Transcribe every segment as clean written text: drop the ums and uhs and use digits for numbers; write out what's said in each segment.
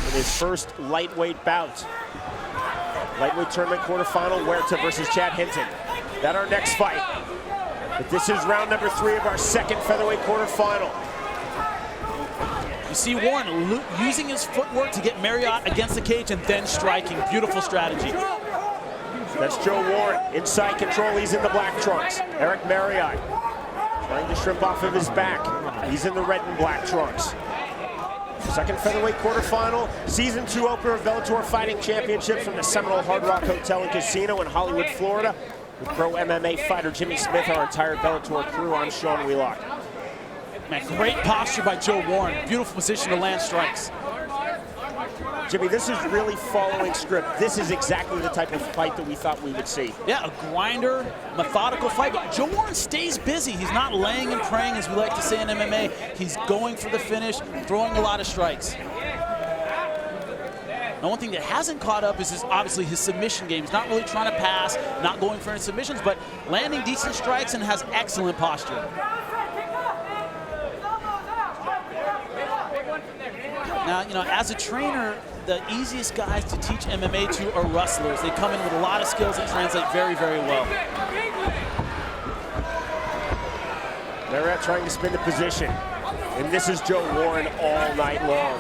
in his first lightweight bout. Lightweight tournament quarterfinal, Huerta versus Chad Hinton. That's our next fight. But this is round number 3 of our second featherweight quarterfinal. You see Warren using his footwork to get Marriott against the cage and then striking. Beautiful strategy. That's Joe Warren, inside control, he's in the black trunks. Eric Marriott trying to shrimp off of his back. He's in the red and black trunks. Second featherweight quarterfinal, season 2 opener of Bellator Fighting Championships from the Seminole Hard Rock Hotel and Casino in Hollywood, Florida. With pro MMA fighter Jimmy Smith, our entire Bellator crew, I'm Sean Wheelock. Man, great posture by Joe Warren. Beautiful position to land strikes. Jimmy, this is really following script. This is exactly the type of fight that we thought we would see. Yeah, a grinder, methodical fight. But Joe Warren stays busy. He's not laying and praying, as we like to say in MMA. He's going for the finish, throwing a lot of strikes. Now, one thing that hasn't caught up is obviously his submission game. He's not really trying to pass, not going for any submissions, but landing decent strikes and has excellent posture. Now, you know, as a trainer, the easiest guys to teach MMA to are wrestlers. They come in with a lot of skills that translate very, very well. Marriott trying to spin the position. And this is Joe Warren all night long.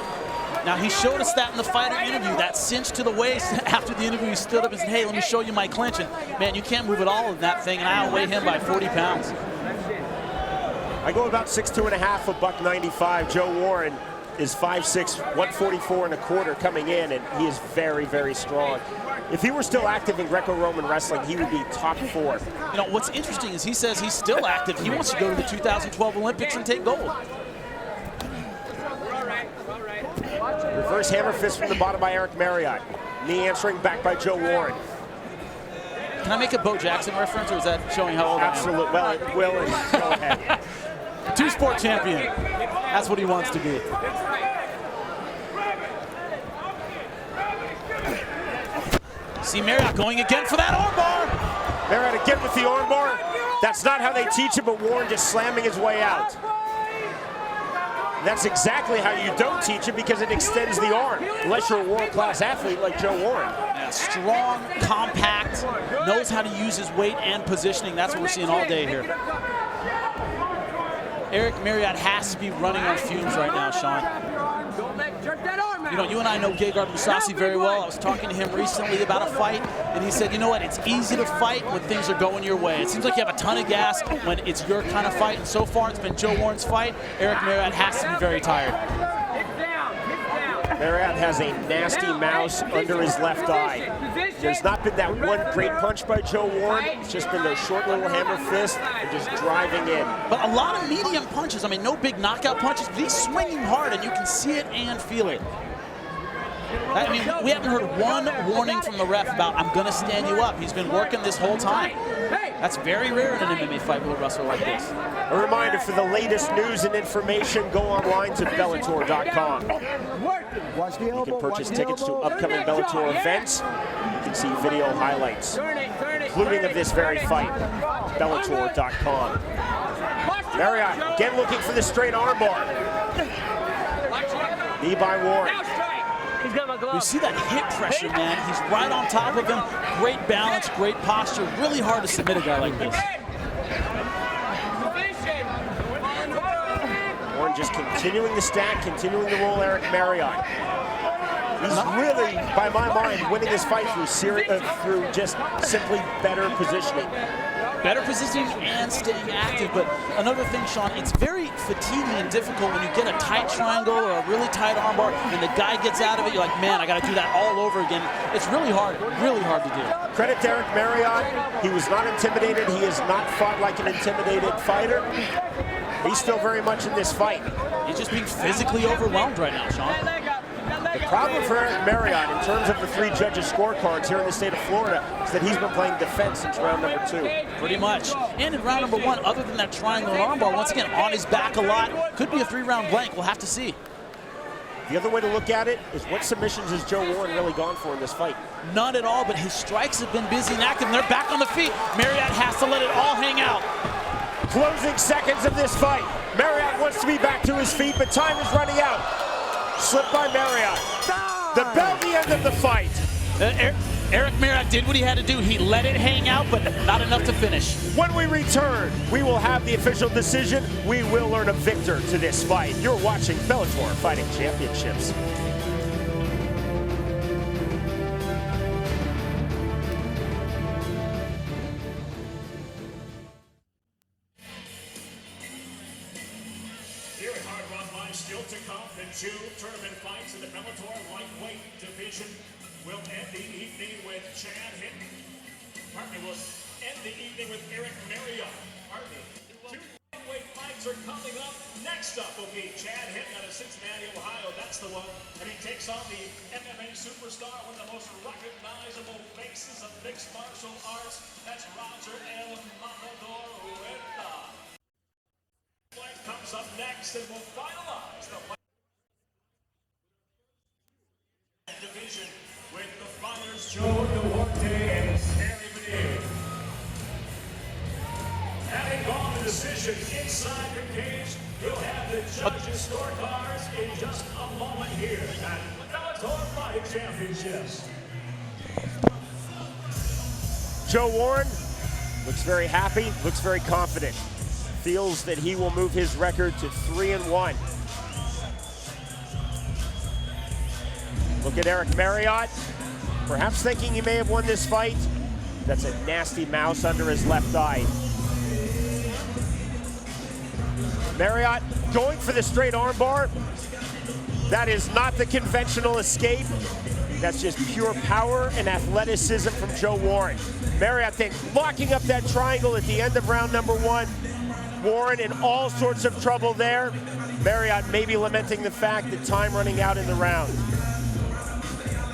Now, he showed us that in the fighter interview, that cinch to the waist. After the interview, he stood up and said, hey, let me show you my clinch. And, man, you can't move at all in that thing, and I outweigh him by 40 pounds. I go about 6'2.5", $195. Joe Warren is 5'6", 144 and a quarter coming in, and he is very, very strong. If he were still active in Greco-Roman wrestling, he would be top 4. You know, what's interesting is he says he's still active. He wants to go to the 2012 Olympics and take gold. Reverse hammer fist from the bottom by Eric Marriott. Knee answering back by Joe Warren. Can I make a Bo Jackson reference, or is that showing how old I am? Absolutely. Well, it will. Go ahead. Two-sport champion. That's what he wants to be. See Marriott going again for that armbar. Marriott again with the armbar. That's not how they teach him, but Warren just slamming his way out. That's exactly how you don't teach it, because it extends the arm, unless you're a world-class athlete like Joe Warren. Yeah, strong, compact, knows how to use his weight and positioning. That's what we're seeing all day here. Eric Marriott has to be running on fumes right now, Sean. You know, you and I know Gegard Mousasi very well. I was talking to him recently about a fight, and he said, you know what, it's easy to fight when things are going your way. It seems like you have a ton of gas when it's your kind of fight, and so far it's been Joe Warren's fight. Eric Marriott has to be very tired. Marriott has a nasty mouse under his left eye. There's not been that one great punch by Joe Warren. It's just been those short little hammer fists and just driving in. But a lot of medium punches. I mean, no big knockout punches, but he's swinging hard, and you can see it and feel it. I mean, we haven't heard one warning from the ref about, I'm going to stand you up. He's been working this whole time. That's very rare in an MMA fight with a wrestler like this. A reminder, for the latest news and information, go online to Bellator.com. You can purchase tickets to upcoming Bellator events. You can see video highlights, including of this very fight. Bellator.com. Marriott again looking for the straight armbar. Knee by Warren. You see that hip pressure, man. He's right on top of him. Great balance, great posture. Really hard to submit a guy like this. Warren just continuing the stack, continuing to roll Eric Marriott. He's really, by my mind, winning this fight through just simply better positioning. Better positioning and staying active, but another thing, Sean, it's very fatiguing and difficult when you get a tight triangle or a really tight armbar and the guy gets out of it. You're like, man, I got to do that all over again. It's really hard to do. Credit to Eric Marriott. He was not intimidated. He has not fought like an intimidated fighter. He's still very much in this fight. He's just being physically overwhelmed right now, Sean. The problem for Eric Marriott, in terms of the 3 judges' scorecards here in the state of Florida, is that he's been playing defense since round number 2. Pretty much. And in round number 1, other than that triangle and armbar, once again, on his back a lot. Could be a 3-round blank. We'll have to see. The other way to look at it is, what submissions has Joe Warren really gone for in this fight? None at all, but his strikes have been busy and active, and they're back on the feet. Marriott has to let it all hang out. Closing seconds of this fight. Marriott wants to be back to his feet, but time is running out. Slipped by Marriott. The bell, the end of the fight. Eric Marriott did what he had to do. He let it hang out, but not enough to finish. When we return, we will have the official decision. We will learn a victor to this fight. You're watching Bellator Fighting Championships. Here at Hard Rock Live, still to come, the 2 tournament fights in the Bellator lightweight division will end the evening with Chad Hinton. Will end the evening with Eric Marriott. 2 lightweight fights are coming up. Next up will be Chad Hinton out of Cincinnati, Ohio. That's the one. And he takes on the MMA superstar, one of the most recognizable faces of mixed martial arts. That's Roger El Matador Huerta. Comes up next and will finalize the division with the fighters Joe Duarte and Harry Medina. Having gone the decision inside the cage, we'll have the judges' scorecards in just a moment here at Bellator Fighting Championships. Joe Warren looks very happy, looks very confident. Feels that he will move his record to 3-1. Look at Eric Marriott, perhaps thinking he may have won this fight. That's a nasty mouse under his left eye. Marriott going for the straight armbar. That is not the conventional escape. That's just pure power and athleticism from Joe Warren. Marriott then locking up that triangle at the end of round number 1. Warren in all sorts of trouble there. Marriott maybe lamenting the fact that time running out in the round.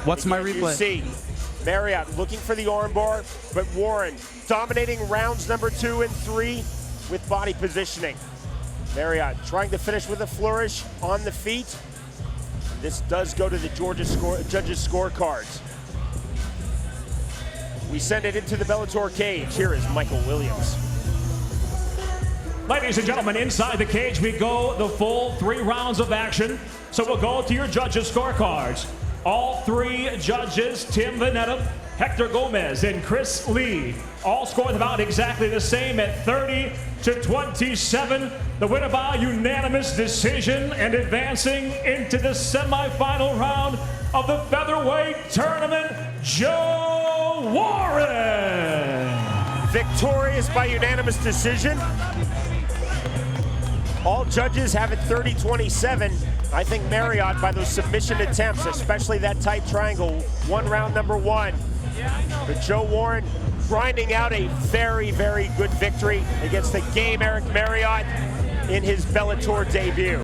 What's my replay? You see Marriott looking for the armbar, but Warren dominating rounds number 2 and 3 with body positioning. Marriott trying to finish with a flourish on the feet. This does go to the judges' scorecards. We send it into the Bellator cage. Here is Michael Williams. Ladies and gentlemen, inside the cage we go the full 3 rounds of action. So we'll go to your judges' scorecards. All 3 judges, Tim Veneta, Hector Gomez, and Chris Lee, all scored about exactly the same at 30-27. The winner by unanimous decision and advancing into the semifinal round of the featherweight tournament, Joe Warren. Victorious by unanimous decision. All judges have it 30-27. I think Marriott, by those submission attempts, especially that tight triangle, won round number 1. But Joe Warren grinding out a very, very good victory against the game Eric Marriott in his Bellator debut.